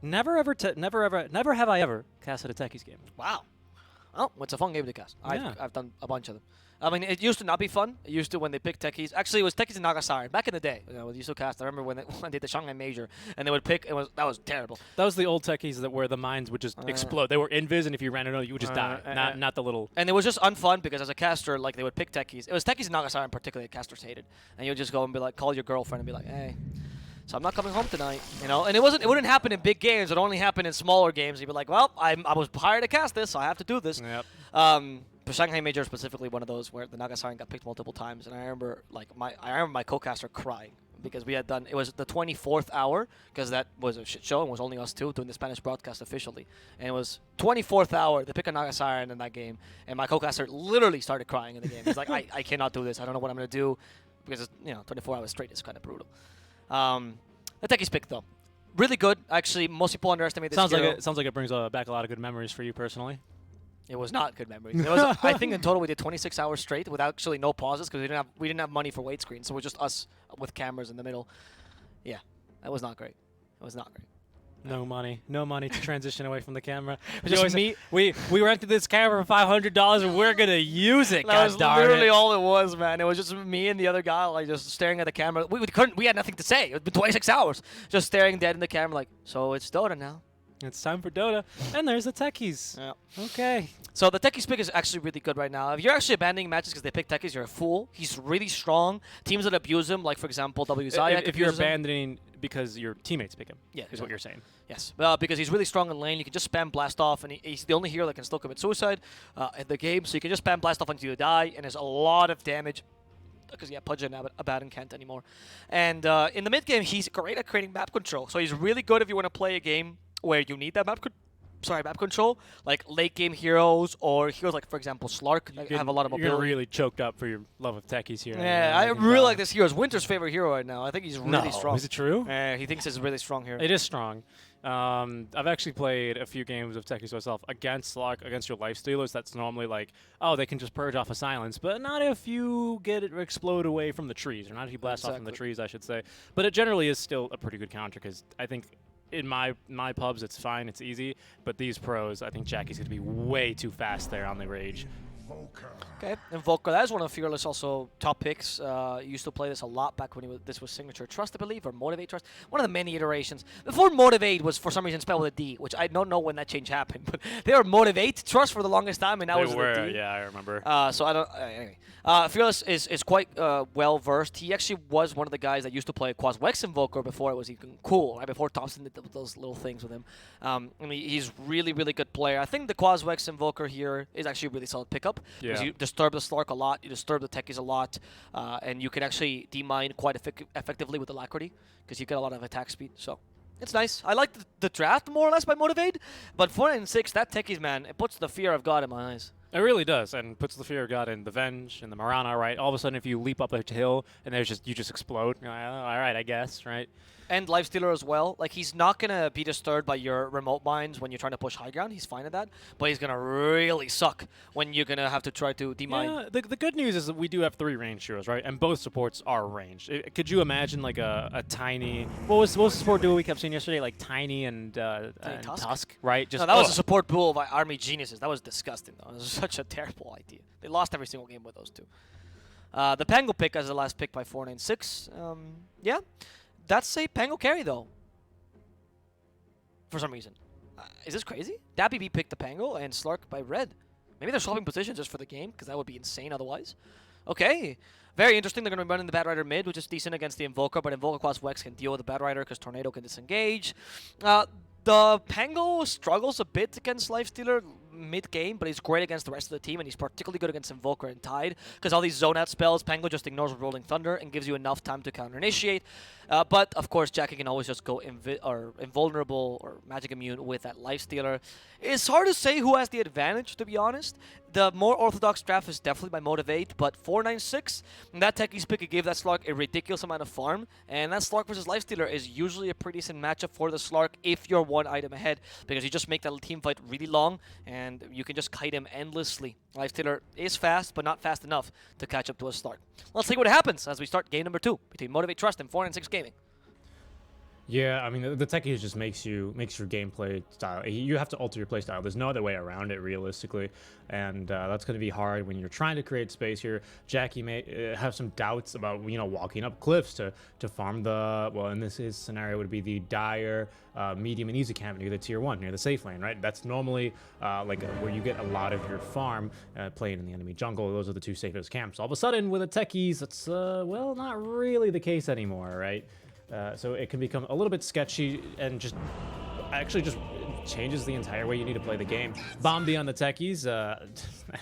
Never have I ever casted a Techies game. Wow. Oh, it's a fun game to cast. Yeah. I've done a bunch of them. I mean, it used to not be fun. It used to when they picked Techies. Actually, it was Techies and Nagasari back in the day. You know, we used to cast. I remember when they did the Shanghai Major, and they would pick. That was terrible. That was the old Techies where the mines would just explode. They were invis, and if you ran into it, you would just die. Not the little. And it was just unfun because as a caster, like they would pick Techies. It was Techies and Nagasari in particular that casters hated, and you would just go and be like, call your girlfriend and be like, hey. So I'm not coming home tonight, you know. And it wouldn't happen in big games. It only happened in smaller games. You'd be like, well, I was hired to cast this, so I have to do this. Yep. The Shanghai Major is specifically one of those where the Nagasari got picked multiple times, and I remember my co-caster crying because we had done it was the 24th hour because that was a shit show and was only us two doing the Spanish broadcast officially, and it was 24th hour. They pick a Nagasari in that game, and my co-caster literally started crying in the game. He's like, I cannot do this. I don't know what I'm gonna do because 24 hours straight is kind of brutal. The Techies pick though, really good. Actually, most people underestimate this. Sounds like it brings back a lot of good memories for you personally. It was not good memories. It was, I think in total we did 26 hours straight with actually no pauses because we didn't have money for weight screens, so it was just us with cameras in the middle. Yeah, that was not great. It was not great. No money to transition away from the camera. Just me. We rented this camera for $500 and we're gonna use it. That was literally all it was, man. It was just me and the other guy, like just staring at the camera. We had nothing to say. It had been 26 hours, just staring dead in the camera, like. So it's Dota now. It's time for Dota, and there's the Techies. Yeah. Okay. So the Techies pick is actually really good right now. If you're actually abandoning matches because they pick Techies, you're a fool. He's really strong. Teams that abuse him, like for example, WZayak. If you're abandoning because your teammates pick him, yeah, is what you're saying. Yes, because he's really strong in lane. You can just spam blast off, and he's the only hero that can still commit suicide in the game. So you can just spam blast off until you die, and there's a lot of damage. Because Pudge and Abaddon can't anymore. And in the mid game, he's great at creating map control. So he's really good if you want to play a game where you need that map control, like late game heroes or heroes like, for example, Slark have a lot of mobility. You're really choked up for your love of Techies here. Yeah, I really like this hero. It's Winter's favorite hero right now. I think he's really strong. Is it true? He thinks it's really strong here. It is strong. I've actually played a few games of Techies myself against Slark, against your lifestealers. That's normally like, oh, they can just purge off a silence, but not if you get it explode away from the trees, or not if you blast off from the trees, I should say. But it generally is still a pretty good counter because I think in my pubs it's fine, it's easy, but these pros, I think Jackie's going to be way too fast there on the Rage. Okay, Invoker, that is one of Fearless also top picks. Used to play this a lot back when this was SeekNStrike, I believe, or Motivate.Trust. One of the many iterations. Before Motivate was for some reason spelled with a D, which I don't know when that change happened, but they were Motivate.Trust for the longest time, and now it's with a D. Yeah, I remember. So I don't. Anyway, Fearless is quite well versed. He actually was one of the guys that used to play Quas-Wex Invoker before it was even cool. Right before Thompson did those little things with him. I mean, he's really good player. I think the Quas-Wex Invoker here is actually a really solid pickup. Yeah. You disturb the Slark a lot, you disturb the Techies a lot, and you can actually demine quite effectively with Alacrity because you get a lot of attack speed. So it's nice. I like the draft more or less by Motivate, but 4 and 6, that Techies, man, it puts the fear of God in my eyes. It really does, and puts the fear of God in the Venge and the Marana, right? All of a sudden, if you leap up a hill and you just explode, you're like, oh, all right, I guess, right? And Lifestealer as well. Like, he's not going to be disturbed by your remote mines when you're trying to push high ground. He's fine at that. But he's going to really suck when you're going to have to try to demine. Yeah, the good news is that we do have 3 ranged heroes, right? And both supports are ranged. Could you imagine, like, a tiny... What was the support duo we kept seeing yesterday? Like, Tiny and Tusk, right? Just, no, that was a support duo of Army Geniuses. That was disgusting, though. It was such a terrible idea. They lost every single game with those two. The Pango pick as the last pick by 496. Yeah. That's a Pango carry, though. For some reason. Is this crazy? DabBB picked the Pango and Slark by red. Maybe they're swapping positions just for the game, because that would be insane otherwise. Okay. Very interesting. They're going to be running the Bad Rider mid, which is decent against the Invoker, but Invoker Quas-Wex can deal with the Bad Rider because Tornado can disengage. The Pango struggles a bit against Lifestealer mid-game, but he's great against the rest of the team, and he's particularly good against Invoker and Tide, because all these zone-out spells, Pango just ignores Rolling Thunder and gives you enough time to counter-initiate. But, of course, Jackie can always just go invulnerable or magic immune with that Lifestealer. It's hard to say who has the advantage, to be honest. The more orthodox draft is definitely by Motivate, but 496, that Techies pick gave that Slark a ridiculous amount of farm, and that Slark versus Lifestealer is usually a pretty decent matchup for the Slark if you're one item ahead, because you just make that team fight really long, and you can just kite him endlessly. Lifestealer is fast, but not fast enough to catch up to a Slark. Let's see what happens as we start game number 2 between Motivate.Trust and 496 Gaming. Yeah, I mean the techies just makes your gameplay style. You have to alter your play style. There's no other way around it realistically, and that's going to be hard when you're trying to create space here. Jackie may have some doubts about walking up cliffs to farm the in his scenario would be the dire, medium, and easy camp near the tier 1 near the safe lane, right? That's normally where you get a lot of your farm playing in the enemy jungle. Those are the two safest camps. All of a sudden with the techies, that's not really the case anymore, right? So it can become a little bit sketchy and just changes the entire way you need to play the game. Bombi on the techies,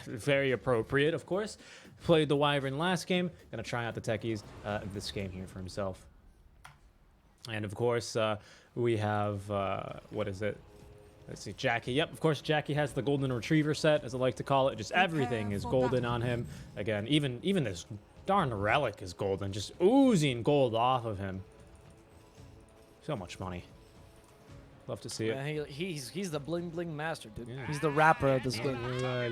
very appropriate, of course. Played the Wyvern last game, gonna try out the techies this game here for himself. And of course, we have, what is it? Let's see, Jackie. Yep, of course, Jackie has the golden retriever set, as I like to call it. Just everything is golden on him. Again, even this darn relic is golden, just oozing gold off of him. So much money. Love to see it. He's the bling bling master, dude. Yeah. He's the rapper of this game.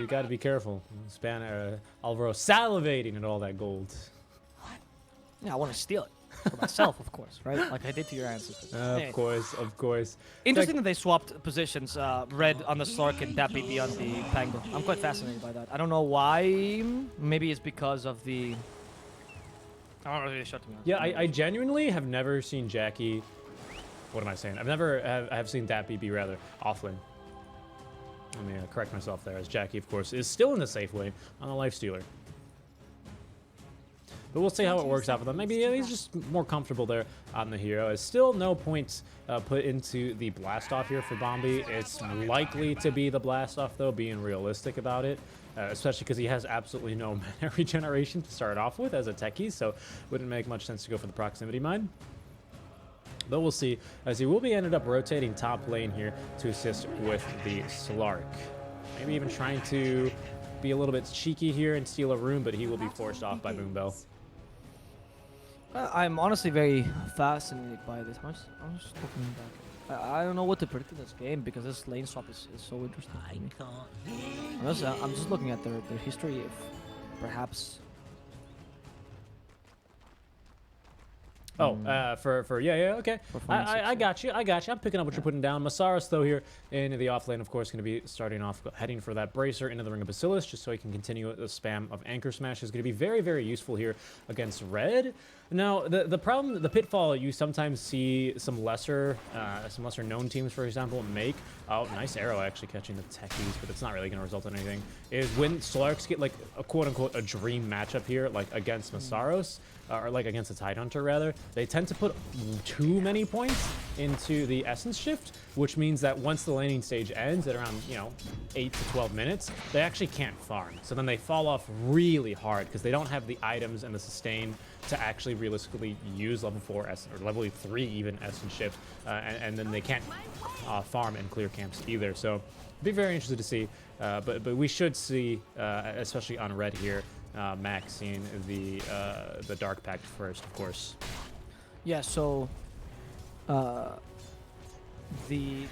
You got to be careful. Alvaro salivating at all that gold. Yeah, I want to steal it for myself, of course, right? Like I did to your ancestors. Of course. Interesting that they swapped positions. Red on the Slark and Dappy on the Pango. I'm quite fascinated by that. I don't know why. Maybe it's because of the. I don't know if they shut me. Yeah, I genuinely have never seen Jackie. What am I saying? I have seen that BB rather offlane. Let me correct myself there, as Jackie, of course, is still in the safe lane on the lifestealer. But we'll see how it works out for them. Maybe he's just more comfortable there on the hero. There's still no points put into the blast off here for Bombi. It's likely to be the blast off though, being realistic about it. Especially because he has absolutely no mana regeneration to start off with as a techie, so wouldn't make much sense to go for the proximity mine. But we'll see, as he will be ended up rotating top lane here to assist with the Slark. Maybe even trying to be a little bit cheeky here and steal a rune, but he will be forced off by Moonbell. I'm honestly very fascinated by this. I'm just looking back. I don't know what to predict in this game because this lane swap is so interesting to me. I'm just looking at their history. If perhaps. Okay. I got you. I'm picking up what you're putting down. Masaros, though, here in the offlane, of course, going to be starting off, heading for that bracer into the Ring of Bacillus, just so he can continue the spam of Anchor Smash. Is going to be very, very useful here against Red. Now, the problem, the pitfall you sometimes see some lesser known teams, for example, make. Oh, nice arrow actually catching the techies, but it's not really going to result in anything. Is when Slarks get like a quote-unquote a dream matchup here, like against Masaros, or like against the Tidehunter rather, they tend to put too many points into the Essence Shift, which means that once the laning stage ends at around 8 to 12 minutes, they actually can't farm. So then they fall off really hard because they don't have the items and the sustain to actually realistically use level 4 Essence, or level 3 even Essence Shift, and then they can't farm and clear camps either. So be very interested to see, but we should see, especially on Red here, maxing the Dark Pact first, of course. Yeah. So, the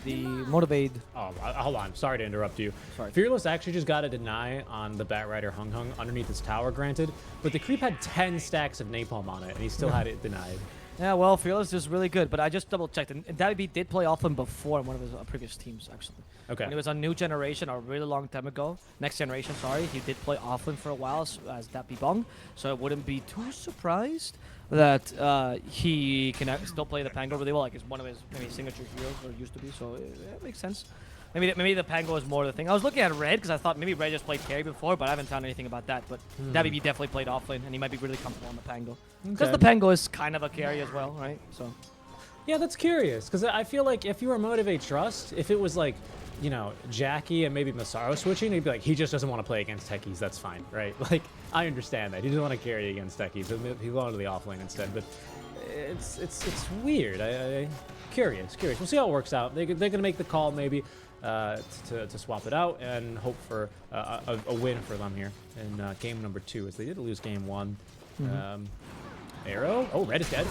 Motivate. Oh, hold on. Sorry to interrupt you. Sorry. Fearless actually just got a deny on the Bat Rider Hung underneath his tower, granted, but the creep had 10 stacks of napalm on it, and he still had it denied. Yeah, well, Fearless is really good, but I just double-checked, and Dappy did play offlane before in one of his previous teams, actually. Okay. When he was on New Generation, a really long time ago, Next Generation, sorry, he did play offlane for a while as Dappy Bong, so I wouldn't be too surprised that he can still play the Pango really well, like it's one of his maybe signature heroes, or used to be, so it makes sense. Maybe the Pango is more the thing. I was looking at Red because I thought maybe Red just played carry before, but I haven't found anything about that. But Dappy definitely played offlane, and he might be really comfortable on the Pango. Because the Pango is kind of a carry as well, right? So. Yeah, that's curious, because I feel like if you were Motivate.Trust, if it was like, Jackie and maybe Masaru switching, he'd be like, he just doesn't want to play against techies, that's fine, right? Like, I understand that. He doesn't want to carry against techies. He'll go into the offlane instead, but it's weird. I curious. We'll see how it works out. They're going to make the call, maybe, to swap it out and hope for a win for them here in game number 2, as they did lose game 1. Arrow? Oh, Red is dead.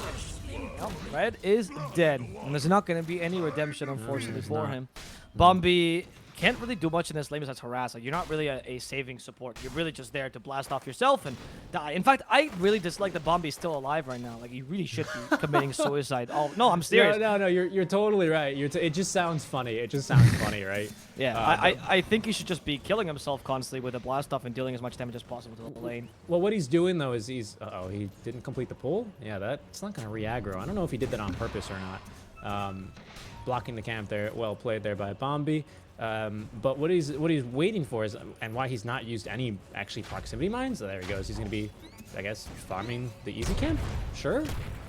Oh, Red is dead, and there's not going to be any redemption, unfortunately, for him. Bombi can't really do much in this lane besides harass. Like, you're not really a saving support. You're really just there to blast off yourself and die. In fact, I really dislike that Bombi's still alive right now. Like, he really should be committing suicide. Oh, no, I'm serious. No, you're totally right. It just sounds funny. It just sounds funny, right? Yeah, I think he should just be killing himself constantly with a blast off and dealing as much damage as possible to the lane. Well, what he's doing, though, is uh-oh, he didn't complete the pull? Yeah, that's not going to re-aggro. I don't know if he did that on purpose or not. Blocking the camp there. Well played there by Bombi. But what he's waiting for is, and why he's not used any actually proximity mines. So there he goes. He's going to be, I guess, farming the easy camp. Sure,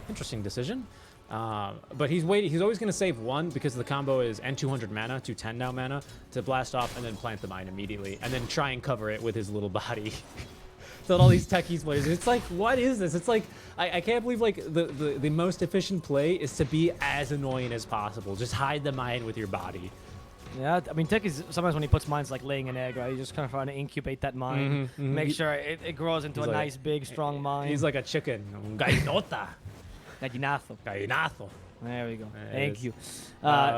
interesting decision. But he's waiting. He's always going to save one because the combo is N200 mana, 210 now mana to blast off and then plant the mine immediately, and then try and cover it with his little body. So all these techies plays, it's like, what is this? It's like, I can't believe like the most efficient play is to be as annoying as possible. Just hide the mine with your body. Yeah, I mean, Techies, sometimes when he puts mines, like laying an egg, right? He's just kind of trying to incubate that mine, make sure it grows into a nice, big, strong mine. He's like a chicken. Dota. Gallinazo. There we go. There Thank you.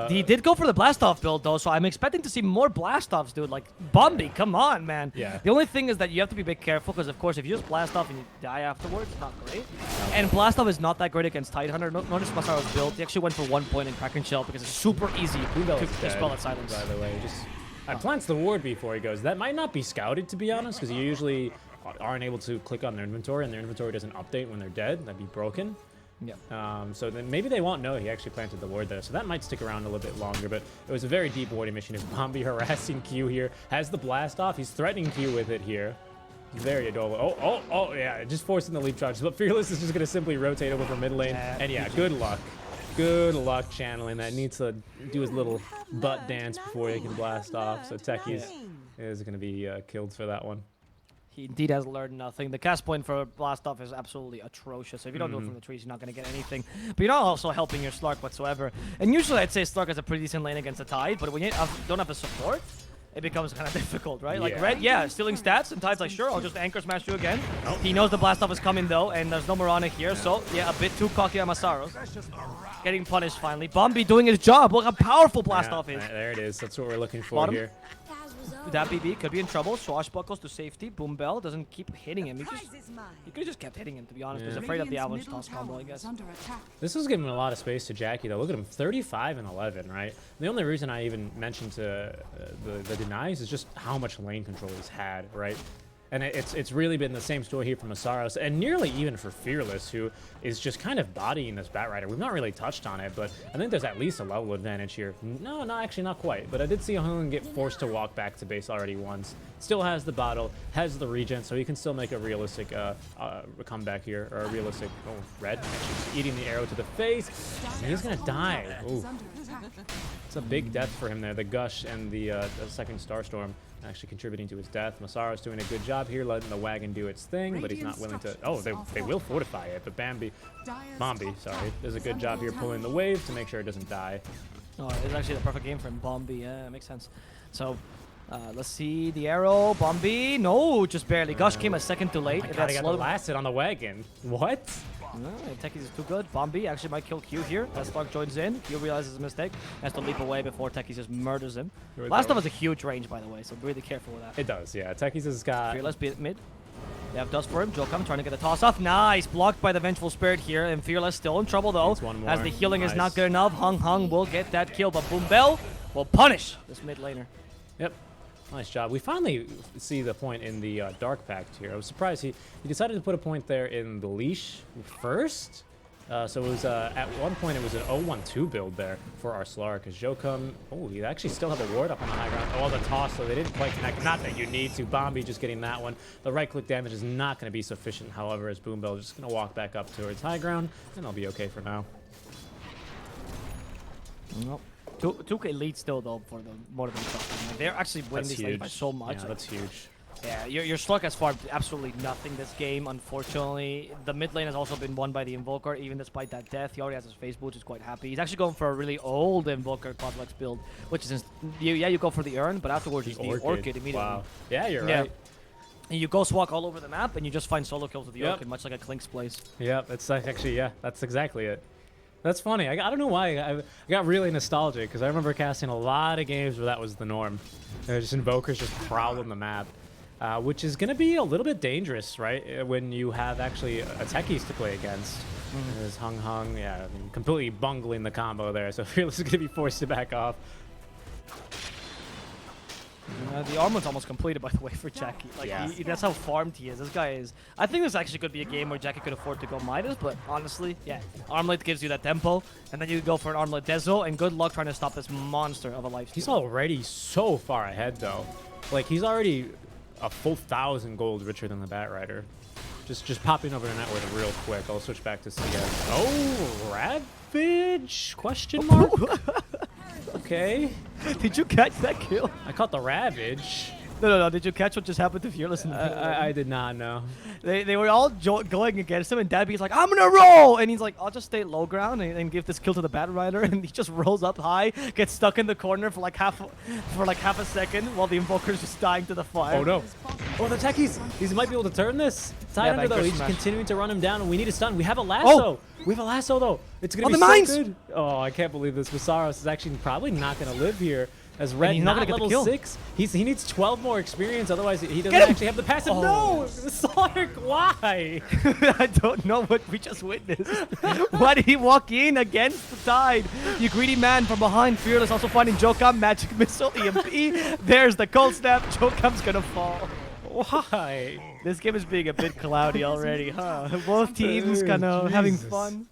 He did go for the blast-off build, though, so I'm expecting to see more blast-offs, dude. Like, Bombi, come on, man. Yeah. The only thing is that you have to be a bit careful, because, of course, if you just blast off and you die afterwards, it's not great. And blast-off is not that great against Tidehunter. Notice Masaro's build. He actually went for 1 point in Kraken Shell, because it's super easy to spell that silence. By the way, plants the ward before he goes. That might not be scouted, to be honest, because you usually aren't able to click on their inventory, and their inventory doesn't update when they're dead. That'd be broken. Yeah. So then maybe they won't know he actually planted the ward there, so that might stick around a little bit longer, but it was a very deep warding mission. Is Bombi harassing Q here, has the blast off, he's threatening Q with it here. Very adorable. Oh, yeah, just forcing the leap charge, but Fearless is just going to simply rotate over from mid lane, and yeah, good luck. Good luck channeling that. Needs to do his little butt dance before he can blast off, so Techies is going to be killed for that one. He indeed has learned nothing. The cast point for blast off is absolutely atrocious. So if you don't do it from the trees, you're not going to get anything. But you're not also helping your Slark whatsoever. And usually I'd say Slark has a pretty decent lane against the Tide, but when you don't have the support, it becomes kind of difficult, right? Like Red, stealing stats, and Tide's like, sure, I'll just anchor smash you again. Nope. He knows the blast off is coming though, and there's no Morana here, so yeah, a bit too cocky on Masaros. Getting punished finally. Bombi doing his job. Look how powerful blast off is. There it is. That's what we're looking for here. That BB could be in trouble. Swashbuckles to safety. Boom Bell doesn't keep hitting him. He could have just kept hitting him, to be honest. He's afraid of the avalanche toss combo, I guess. This was giving a lot of space to Jackie, though. Look at him, 35 and 11, right? The only reason I even mentioned the denies is just how much lane control he's had, right? And it's really been the same story here for Masaros, and nearly even for Fearless, who is just kind of bodying this Batrider. We've not really touched on it, but I think there's at least a level advantage here. No, actually not quite, but I did see Helen get forced to walk back to base already once. Still has the bottle, has the regen, so he can still make a realistic comeback here, or a realistic, Red, actually eating the arrow to the face, and he's gonna die. Ooh. It's a big death for him there, the Gush and the second Starstorm actually contributing to his death. Masaro's doing a good job here, letting the wagon do its thing, but he's not willing to... Oh, they will fortify it, but Bombi, sorry, does a good job here pulling the wave to make sure it doesn't die. Oh, it's actually the perfect game for him. Bombi, yeah, makes sense. So, let's see the arrow. Bombi, no, just barely. Gush came a second too late. Oh my God, he got blasted on the wagon. What? No, Techies is too good. Bombi actually might kill Q here. As Slark joins in, Q realizes his mistake, has to leap away before Techies just murders him. Last of has a huge range, by the way, so be really careful with that. It does, yeah. Techies has got... Fearless mid. They have dust for him. Jokam trying to get a toss off. Nice. Blocked by the Vengeful Spirit here, and Fearless still in trouble though. As the healing is not good enough. Hung will get that kill, but Boom Bell will punish this mid laner. Yep. Nice job. We finally see the point in the Dark Pact here. I was surprised he decided to put a point there in the leash first. So it was at one point it was an 0-1-2 build there for our Slark because Jokum, he actually still have a ward up on the high ground. Oh, the toss, so they didn't quite connect. Not that you need to. Bombi just getting that one. The right click damage is not going to be sufficient, however, as Boom Bell is just going to walk back up towards high ground, and they'll be okay for now. Nope. 2K lead still though for the Motivate.Trust. They're actually winning this lane by so much. Yeah, that's huge. Yeah, your Slark has farmed absolutely nothing this game, unfortunately. The mid lane has also been won by the Invoker, even despite that death. He already has his face boot, which is quite happy. He's actually going for a really old Invoker Cosmlex build, which is, you go for the Urn, but afterwards it's the Orchid immediately. Wow. Yeah, you're right. And you ghost walk all over the map, and you just find solo kills with the Orchid, much like a Klink's plays. Yeah, that's actually, that's exactly it. That's funny. I don't know why. I got really nostalgic because I remember casting a lot of games where that was the norm. Just invokers just prowling the map, which is going to be a little bit dangerous, right? When you have actually a techies to play against. There's Hung, yeah, I mean, completely bungling the combo there. So Fearless is going to be forced to back off. The armlet's almost completed, by the way, for Jackie. Like, Yeah. that's how farmed he is. This guy is... I think this actually could be a game where Jackie could afford to go Midas, but honestly, yeah. Armlet gives you that tempo, and then you go for an Armlet Dezo, and good luck trying to stop this monster of a lifesteal. He's already so far ahead, though. Like, he's already a full 1,000 gold richer than the Batrider. Just popping over the network real quick. I'll switch back to CS. Oh, Ravage? Question mark? Okay. Did you catch that kill? I caught the Ravage. No. Did you catch what just happened to Fearless? In the I did not know. They were all going against him, and Dabby's like, I'm gonna roll! And he's like, I'll just stay low ground and give this kill to the Batrider, and he just rolls up high, gets stuck in the corner for like half a second while the Invoker's just dying to the fire. Oh no. Oh, the techies! He might be able to turn this. Tied under though. He's continuing to run him down, and we need a stun. We have a lasso. Oh. We have a lasso though. It's gonna be the so mines! good. Oh, I can't believe this. Visaros is actually probably not gonna live here. As Red he's not gonna get the level kill. 6. He needs 12 more experience, otherwise he doesn't Get him! actually have the passive. Oh. No! Visark, why? I don't know what we just witnessed. Why did he walk in against the tide? You greedy man from behind. Fearless also finding Jokam, magic missile, EMP. There's the cold snap. Jokam's gonna fall. Why? This game is being a bit cloudy already, huh? Both teams kind of having Jesus. fun.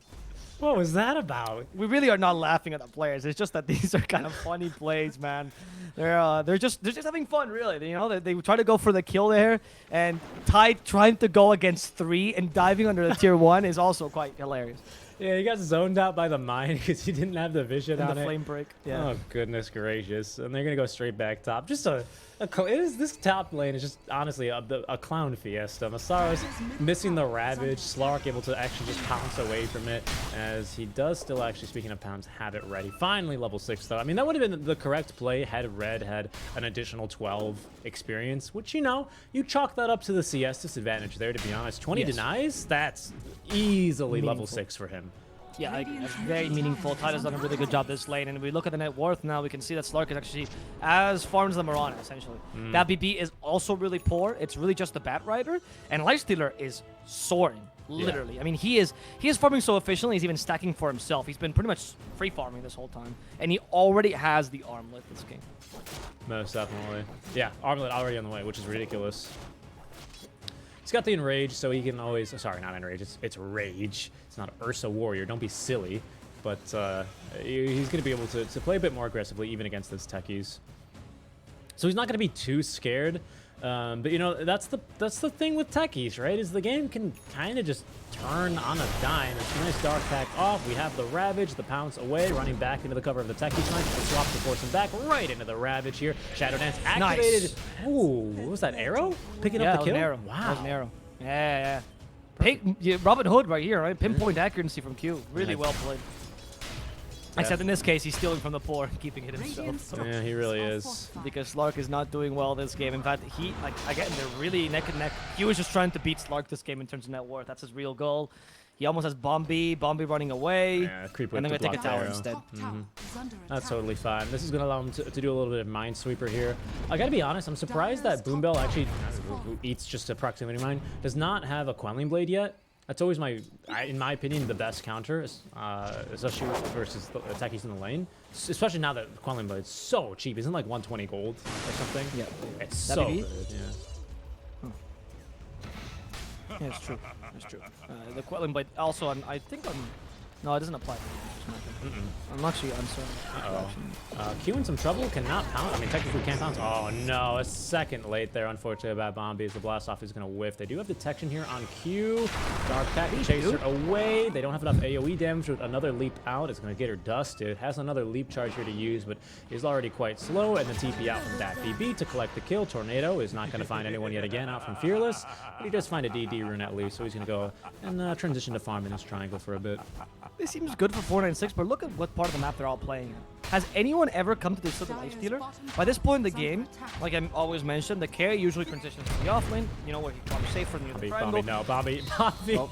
What was that about? We really are not laughing at the players. It's just that these are kind of funny plays, man. They're just having fun, really. You know, they try to go for the kill there, and Tide trying to go against 3 and diving under the tier 1 is also quite hilarious. Yeah, he got zoned out by the mine because he didn't have the vision And on the it. flame break. Yeah. Oh goodness gracious! And they're gonna go straight back top. Just this top lane is just honestly a clown fiesta. Masaros missing the Ravage. Slark able to actually just pounce away from it, as he does still actually, speaking of pounce, have it ready. Finally level 6 though. I mean, that would have been the correct play had Red had an additional 12 experience, which, you know, you chalk that up to the CS disadvantage there, to be honest. 20 Yes. denies, that's easily level Meaningful. 6 for him. Yeah, like, very meaningful. Tide has done a really good job this lane, and if we look at the net worth now, we can see that Slark is actually as farmed as the Mirana, essentially. That BB is also really poor. It's really just the Batrider, and Lifestealer is soaring, literally. I mean, he is farming so efficiently, he's even stacking for himself. He's been pretty much free farming this whole time, and he already has the armlet this game. Most definitely. Yeah, armlet already on the way, which is ridiculous. He's got the Enrage, so he can always... Sorry, not Enrage. It's Rage. It's not Ursa Warrior. Don't be silly. But he's going to be able to play a bit more aggressively, even against those techies. So he's not going to be too scared. But, you know, that's the thing with techies, right? Is the game can kind of just turn on a dime. It's a nice Dark Pack off. We have the Ravage, the Pounce away, running back into the cover of the techies. Nice to swap to force him back right into the Ravage here. Shadow Dance activated. Nice. Ooh, what was that, arrow? Picking Yeah, up the kill? That was an arrow. Wow. That was an arrow. Yeah. Robin Hood right here, right? Pinpoint accuracy from Q. Really Nice. well played. Except in this case, he's stealing from the poor and keeping it himself. Yeah, he really is. Because Slark is not doing well this game. In fact, again, they're really neck and neck. Q is just trying to beat Slark this game in terms of net worth. That's his real goal. He almost has Bombi running away. Yeah, creep And with they're the going to take a block tower arrow. instead. That's totally fine. This is going to allow him to do a little bit of Minesweeper here. I got to be honest, I'm surprised that Boombell actually, who eats just a proximity mine, does not have a Quelling Blade yet. That's always in my opinion, the best counter, especially versus the techies in the lane. Especially now that Quelling Blade is so cheap. Isn't it like 120 gold or something? Yeah. It's so be? good, yeah. Yeah, it's true. It's true. The Quelling Blade also, I think no, it doesn't apply. I'm actually uncertain. Uh-oh. Q in some trouble, cannot pounce. I mean, technically can't pounce. Oh no, a second late there, unfortunately, about Bombi, as the blast off is going to whiff. They do have detection here on Q. Dark Pack Chaser away. They don't have enough AoE damage with another leap out. It's going to get her dusted. Has another leap charge here to use, but is already quite slow. And the TP out from that BB to collect the kill. Tornado is not going to find anyone yet again out from Fearless, but he does find a DD rune at least, so he's going to go and transition to farm in his triangle for a bit. This seems good for 496, but look at what part of the map they're all playing in. Has anyone ever come to this sort of Lifestealer? By this point in the game, like I always mentioned, the carry usually transitions to the offlane, you know, where he's probably safer than the Bombi, triangle. no, Bombi. Oh.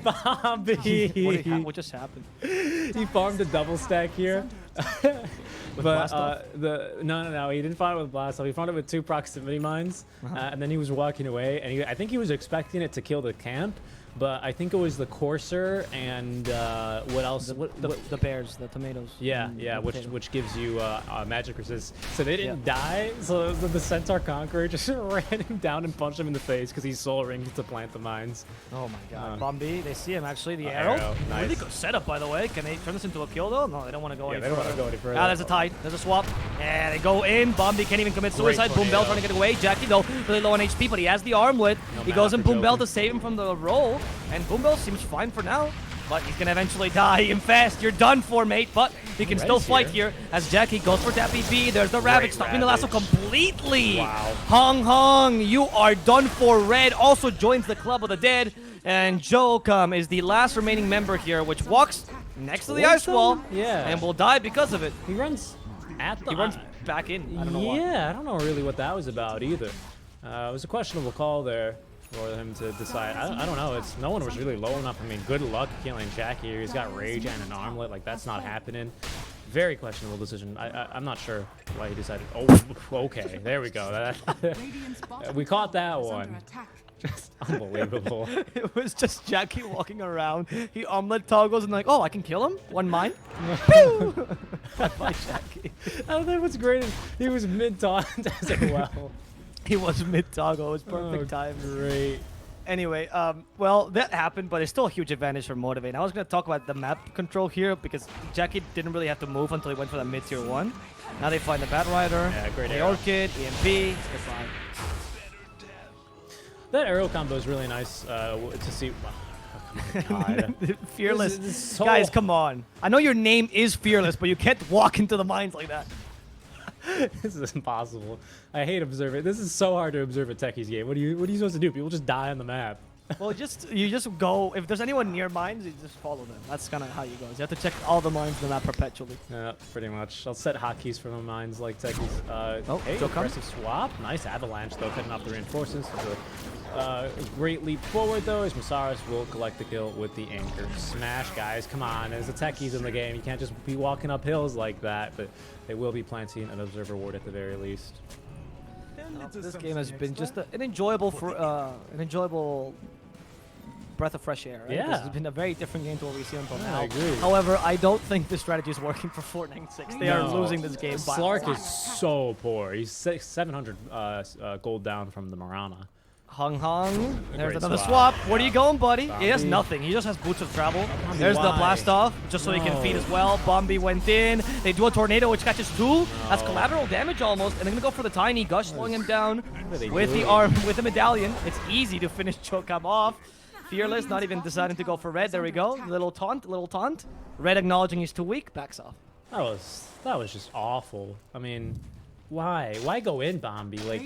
Bobby. What just happened? He farmed a double stack here. But blast off? no, he didn't farm it with blast off. He farmed it with 2 proximity mines, and then he was walking away. And I think he was expecting it to kill the camp, but I think it was the courser and what else? The bears, the tomatoes. Yeah, and the potato. which gives you magic resist. So they didn't die. So the Centaur Conqueror just ran him down and punched him in the face because he's soul ringed to plant the mines. Oh my god. Bombi, they see him actually. The Arrow, arrow. nice. Really good setup, by the way. Can they turn this into a kill though? No, they don't want to go Yeah, any they don't further. want to go any further. Ah, there's a tide. There's a swap. Yeah, they go in. Bombi can't even commit suicide. Boom Bell trying to get away. Jackie though, really low on HP, but he has the armlet. He goes in Boom Bell to save him from the roll, and Boom Bell seems fine for now. But he's gonna eventually die in fast. You're done for, mate. But he can still fight here as Jackie goes for that BP. There's the Ravage stopping the lasso completely. Wow. Hong, you are done for. Red also joins the Club of the Dead. And Jokum is the last remaining member here, which walks next to the ice wall. Yeah. And will die because of it. He runs at the... He runs back in. I don't know why. Yeah, I don't know really what that was about either. It was a questionable call there for him to decide. I don't know. No one was really low enough. I mean, good luck killing Jackie here. He's got rage and an armlet. Like, that's not happening. Very questionable decision. I'm not sure why he decided. Oh, okay. There we go. We caught that one. Just unbelievable. It was just Jackie walking around. He omelet toggles and like, oh, I can kill him? One mine? Pew! Bye, Jackie. I think what's great is he was mid-taunt as well. He was mid-toggle. It was perfect time. Great. Anyway, well, that happened, but it's still a huge advantage for Motivate. I was going to talk about the map control here because Jackie didn't really have to move until he went for that mid-tier 1. Now they find the Bat Rider, Yeah, great the arrow. Orchid, EMP. Goodbye. That arrow combo is really nice to see. Oh, God. Fearless. This is so- Guys, come on. I know your name is Fearless, but you can't walk into the mines like that. This is impossible. I hate observing. This is so hard to observe a Techies game. What are you supposed to do? People just die on the map. Well, you just go. If there's anyone near mines, you just follow them. That's kind of how you go. You have to check all the mines in the map perpetually. Yeah, pretty much. I'll set hotkeys for the mines like Techies. Hey, Joe comes. aggressive swap. Nice avalanche though, cutting off the reinforcements. Great leap forward though, as Masaris will collect the kill with the anchor smash. Guys, come on. There's the Techies in the game. You can't just be walking up hills like that, but they will be planting an observer ward at the very least. This game has been just an enjoyable breath of fresh air. Right? Yeah. This has been a very different game to what we see until now. I agree. However, I don't think this strategy is working for Fortnite 6. They are No. losing this game by a Slark lot. is so poor. He's 700 gold down from the Marana. There's Great another swap. swap. Where are you going, buddy? He has Bombi. nothing. He just has boots of travel. Bombi, There's the why? blast off, just so he can feed as well. Bombi went in. They do a tornado, which catches 2. That's collateral damage almost. And they're gonna go for the tiny gush, slowing him down are they with the doing? arm, with the medallion. It's easy to finish Chokam off. Fearless, not even deciding to go for red. There we go. Little taunt. Red acknowledging he's too weak. Backs off. That was just awful. I mean, why? Why go in, Bombi? Like,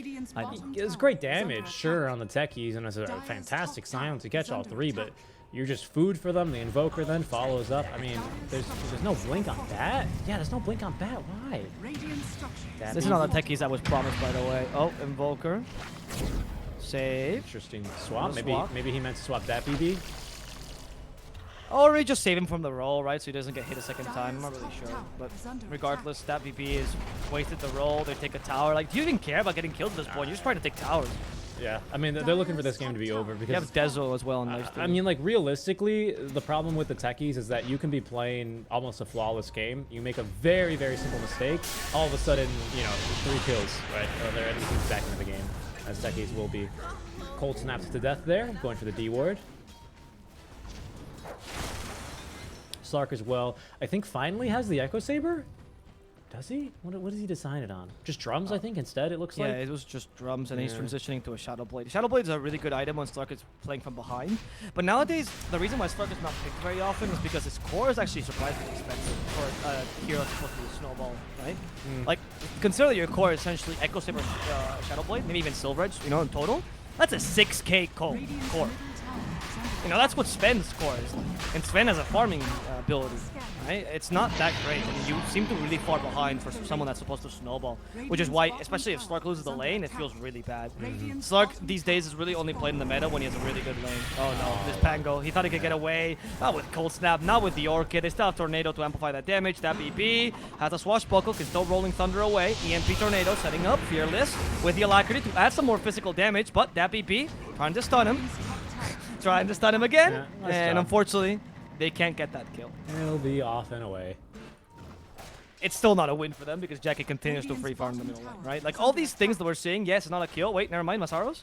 it's great damage, sure, on the Techies, and it's a fantastic silence to catch all 3, but you're just food for them. The Invoker then follows up. I mean, there's no blink on that. Yeah, there's no blink on that. Why? This is not the techies that was promised, by the way. Oh, Invoker. Save. Interesting swap. Little swap. Maybe he meant to swap that BB. Or we just save him from the roll, right? So he doesn't get hit a second time. I'm not really sure. But regardless, that VP is wasted the roll. They take a tower. Like, do you even care about getting killed at this point? You're just trying to take towers. Yeah, I mean, they're looking for this game to be over You because have Dezo as well in life. I mean, like, realistically, the problem with the Techies is that you can be playing almost a flawless game. You make a very, very simple mistake, all of a sudden, you know, 3 kills, right? Or their enemy comes back into the game, as Techies will be. Cold snaps to death there, going for the D ward. Slark as well. I think finally has the Echo Saber. Does he? What has he decided on? Just drums, I think, instead, it looks Yeah, like? it was just drums, and he's Yeah. transitioning to a Shadow Blade. Shadow Blade is a really good item when Slark is playing from behind. But nowadays, the reason why Slark is not picked very often is because his core is actually surprisingly expensive for a hero that's supposed to be a snowball, right? Like, consider your core essentially Echo Saber, Shadow Blade, maybe even Silver Edge, you know, in total. That's a 6K core. You know, that's what Sven's core is like. And Sven has a farming ability, right? It's not that great. I mean, you seem to be really far behind for someone that's supposed to snowball, which is why, especially if Slark loses the lane, it feels really bad. Slark these days is really only played in the meta when he has a really good lane. Oh no, this Pango. He thought he could get away. Not with Cold Snap, not with the Orchid. They still have Tornado to amplify that damage. That BB has a swashbuckle, can still Rolling Thunder away. EMP Tornado setting up, Fearless, with the Alacrity to add some more physical damage, but that BB trying to stun him. Trying to stun him again, Yeah, nice and job. unfortunately, they can't get that kill. He'll be off and away. It's still not a win for them because Jackie continues to free farm the middle lane, right? Like all these things that we're seeing, yes, it's not a kill. Wait, never mind, Masaros.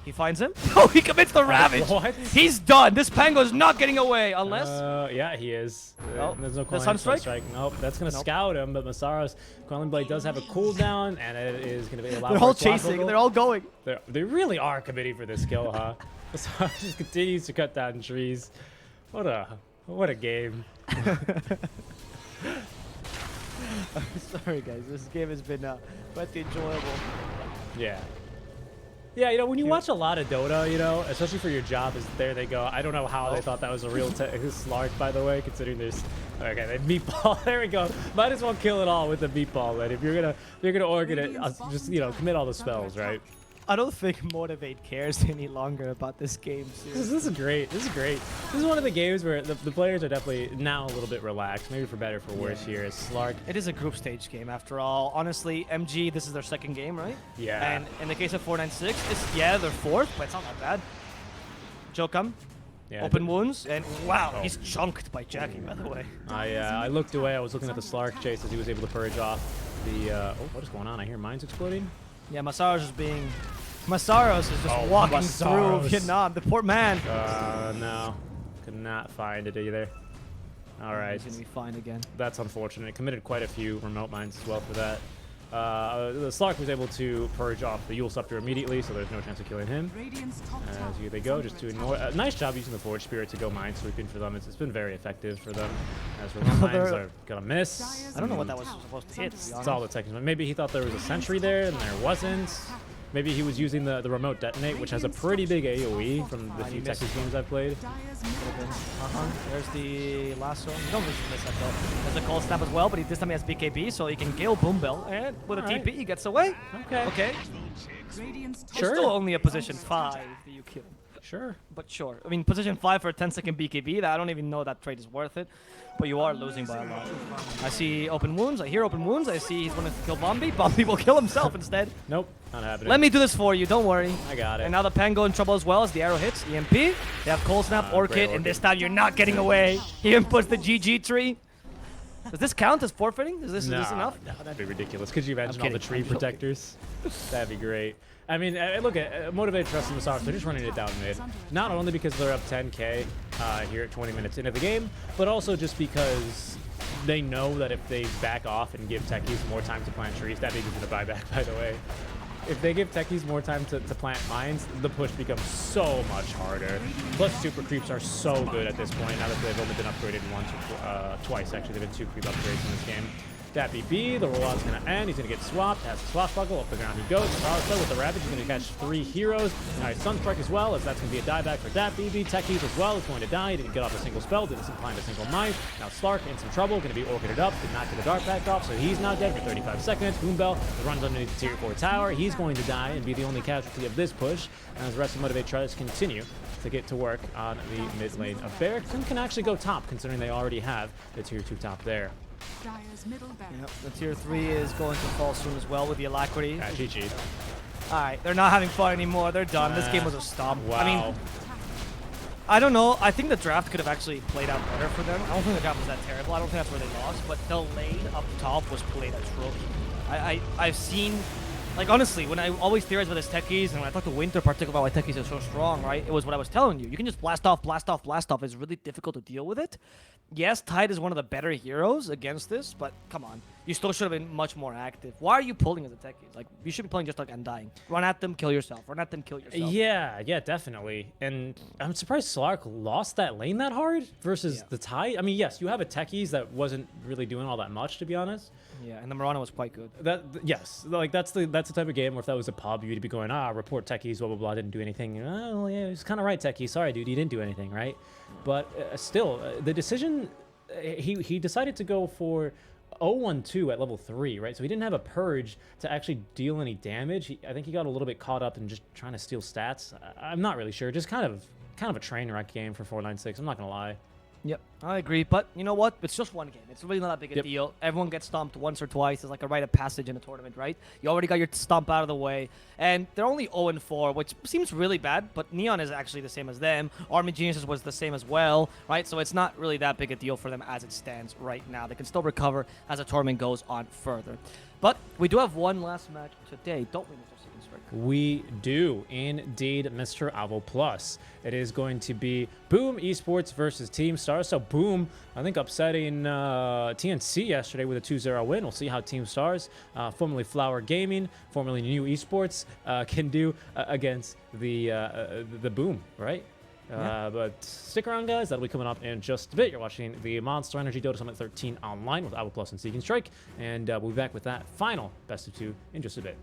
He finds him. Oh, he commits the Ravage. What? He's done. This Pango's not getting away unless... Yeah, he is. Oh, There's no the Quelling Sunstrike? Nope, that's going to scout him, but Masaros, Quelling Blade does have a cooldown, and it is going to be a lot They're more all chasing. swapable. They're all going. They really are committing for this kill, huh? Masaros just continues to cut down trees. What a game. Sorry, guys. This game has been quite enjoyable. Yeah. Yeah, you know, when you watch a lot of Dota, you know, especially for your job, is there they go. I don't know how they thought that was a real Slark, by the way, considering there's... Okay, the meatball. There we go. Might as well kill it all with the meatball, man. If you're gonna organ it, just, you know, commit all the spells, right? I don't think Motivate cares any longer about this game. This is great. This is great. This is one of the games where the players are definitely now a little bit relaxed, maybe for better or for worse here. As Slark. It is a group stage game after all. Honestly, MG, this is their second game, right? Yeah. And in the case of 496, they're fourth, but it's not that bad. Jokum, Yeah, open wounds, and wow, Oh. he's chunked by Jackie, by the way. I looked away. I was looking at the Slark chase as he was able to purge off the. Oh, what is going on? I hear mines exploding. Yeah, Masaros is being... Masaros is just walking Masaros. through Vietnam. The poor man. No. Could not find it either. All right. He's going to be fine again. That's unfortunate. Committed quite a few remote mines as well for that. The Slark was able to purge off the Yule Scepter immediately, so there's no chance of killing him. As here they go, just to ignore. Nice job using the Forge Spirit to go mine sweeping for them. It's been very effective for them. As remote mines are gonna miss. I don't know what that was supposed to hit, to be It's honest. all the techniques. Maybe he thought there was a sentry there and there wasn't. Maybe he was using the remote detonate, which has a pretty big AoE from the few Texas games I've played. There's the lasso. You don't really miss that though. There's a cold snap as well, but this time he has BKB, so he can Gale Boom Bell, and with a Alright. TP he gets away. Okay. Okay. It's Sure. still only a position 5 that you kill. Sure. But sure. I mean, position 5 for a 10-second BKB, I don't even know that trade is worth it. But you are losing by a lot. I see open wounds. I hear open wounds. I see he's going to kill Bombi. Bombi will kill himself instead. Nope. Not happening. Let me do this for you. Don't worry. I got it. And now the Pango in trouble as well as the arrow hits. EMP. They have Cold Snap, Great Orchid, and this time you're not getting away. He inputs the GG tree. Does this count as forfeiting? Is this enough? No, that'd be ridiculous. Could you imagine all the kidding. tree I'm joking. protectors? That'd be great. I mean, look at Motivate.Trust and Masaros. They're just running it down mid. Not only because they're up 10k here at 20 minutes into the game, but also just because they know that if they back off and give techies more time to plant trees, that begins the buyback, by the way. If they give techies more time to plant mines, the push becomes so much harder. Plus, super creeps are so good at this point, now that they've only been upgraded once or twice, actually. They've been 2 creep upgrades in this game. That BB, the rollout's going to end. He's going to get swapped. Has the swashbuckle. Up the ground he goes. Starlight with the Ravage. He's going to catch 3 heroes. Nice Sunstrike as well, as that's going to be a dieback for that BB. Techies as well is going to die. He didn't get off a single spell. Didn't find a single mine. Now Slark in some trouble. Going to be orchided up. Did not get the dart back off, so he's now dead for 35 seconds. Boombell runs underneath the tier 4 tower. He's going to die and be the only casualty of this push. And as the rest of Motivate.Trust continue to get to work on the mid lane of Barracks and can actually go top, considering they already have the tier 2 top there. Yep, the tier 3 is going to fall soon as well with the Alacrity. Yeah, GG. Alright, they're not having fun anymore. They're done. This game was a stomp. Wow. I mean, I don't know. I think the draft could have actually played out better for them. I don't think the draft was that terrible. I don't think that's where they lost. But the lane up top was played atrocious. I've seen... Like, honestly, when I always theorize about this techies, and when I talk to Winter particularly about why techies are so strong, right? It was what I was telling you. You can just blast off, blast off, blast off. It's really difficult to deal with it. Yes, Tide is one of the better heroes against this, but come on. you still should have been much more active. Why are you pulling as a techie? Like, you should be playing just like Undying. Run at them, kill yourself. Run at them, kill yourself. Yeah, definitely. And I'm surprised Slark lost that lane that hard versus the Tide. I mean, yes, you have a techies that wasn't really doing all that much, to be honest. Yeah, and the Mirana was quite good. Yes, like that's the type of game where if that was a pub, you'd be going, report techies, blah blah blah, didn't do anything. Oh yeah, he's kind of right, techie. Sorry, dude, you didn't do anything, right? But still, the decision, he decided to go for 0-1-2 at level 3, right? So he didn't have a purge to actually deal any damage. I think he got a little bit caught up in just trying to steal stats. I'm not really sure. Just kind of a train wreck game for 496. I'm not gonna lie. Yep, I agree. But you know what? It's just one game. It's really not that big a Yep. deal. Everyone gets stomped once or twice. It's like a rite of passage in a tournament, right? You already got your stomp out of the way. And they're only 0-4, which seems really bad, but Neon is actually the same as them. Army Geniuses was the same as well, right? So it's not really that big a deal for them as it stands right now. They can still recover as the tournament goes on further. But we do have one last match today, don't we, Mr. SeekNStrike? We do indeed, Mr. Avo Plus. It is going to be Boom Esports versus Team Stars. So Boom, I think, upsetting TNC yesterday with a 2-0 win. We'll see how Team Stars, formerly Flower Gaming, formerly New Esports, can do against the Boom, right? But stick around, guys. That'll be coming up in just a bit. You're watching the Monster Energy Dota Summit 13 online with Avo Plus and SeekNStrike, and we'll be back with that final best of 2 in just a bit.